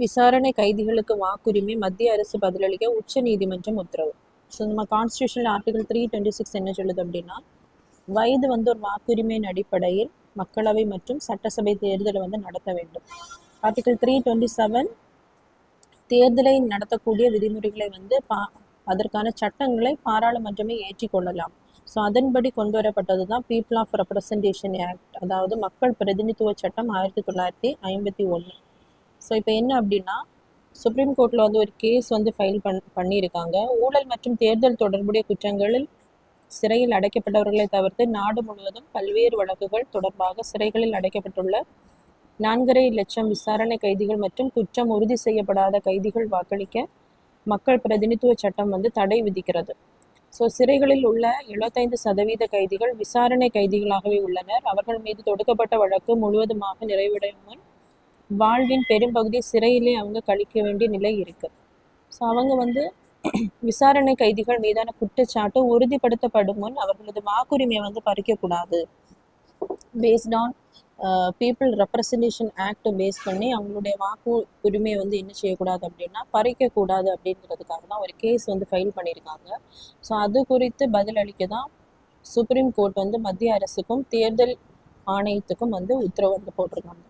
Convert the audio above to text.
விசாரணை கைதிகளுக்கு வாக்குரிமை மத்திய அரசு பதிலளிக்க உச்ச நீதிமன்றம் உத்தரவு. ஸோ நம்ம கான்ஸ்டியூஷன் ஆர்டிகல் 326 என்ன சொல்லுது அப்படின்னா, வயது ஒரு வாக்குரிமையின் அடிப்படையில் மக்களவை மற்றும் சட்டசபை தேர்தலை நடத்த வேண்டும். ஆர்டிகல் 327 தேர்தலை நடத்தக்கூடிய விதிமுறைகளை அதற்கான சட்டங்களை பாராளுமன்றமே ஏற்றிக்கொள்ளலாம். ஸோ அதன்படி கொண்டு வரப்பட்டது தான் பீப்புள் ஆஃப் ரெப்ரசன்டேஷன் ஆக்ட், அதாவது மக்கள் பிரதிநிதித்துவ சட்டம் 1951. ஸோ இப்போ என்ன அப்படின்னா, சுப்ரீம் கோர்ட்டில் ஒரு கேஸ் ஃபைல் பண்ணியிருக்காங்க. ஊழல் மற்றும் தேர்தல் தொடர்புடைய குற்றங்களில் சிறையில் அடைக்கப்பட்டவர்களை தவிர்த்து நாடு முழுவதும் பல்வேறு வழக்குகள் தொடர்பாக சிறைகளில் அடைக்கப்பட்டுள்ள 4.5 லட்சம் விசாரணை கைதிகள் மற்றும் குற்றம் உறுதி செய்யப்படாத கைதிகள் வாக்களிக்க மக்கள் பிரதிநிதித்துவ சட்டம் தடை விதிக்கிறது. ஸோ சிறைகளில் உள்ள 75% கைதிகள் விசாரணை கைதிகளாகவே உள்ளனர். அவர்கள் மீது தொடுக்கப்பட்ட வழக்கு முழுவதுமாக நிறைவடையும் முன் வாழ்வின் பெரும்பகுதி சிறையிலே அவங்க கழிக்க வேண்டிய நிலை இருக்கு. ஸோ அவங்க விசாரணை கைதிகள் மீதான குற்றச்சாட்டு உறுதிப்படுத்தப்படும் முன் அவர்களது வாக்குரிமையை பறிக்கக்கூடாது. Based on people representation act base பண்ணி அவங்களுடைய வாக்கு உரிமையை என்ன செய்யக்கூடாது அப்படின்னா பறிக்கக்கூடாது அப்படிங்கிறதுக்காக தான் ஒரு கேஸ் ஃபைல் பண்ணியிருக்காங்க. ஸோ அது குறித்து பதிலளிக்க தான் சுப்ரீம் கோர்ட் மத்திய அரசுக்கும் தேர்தல் ஆணையத்துக்கும் உத்தரவு போட்டிருக்காங்க.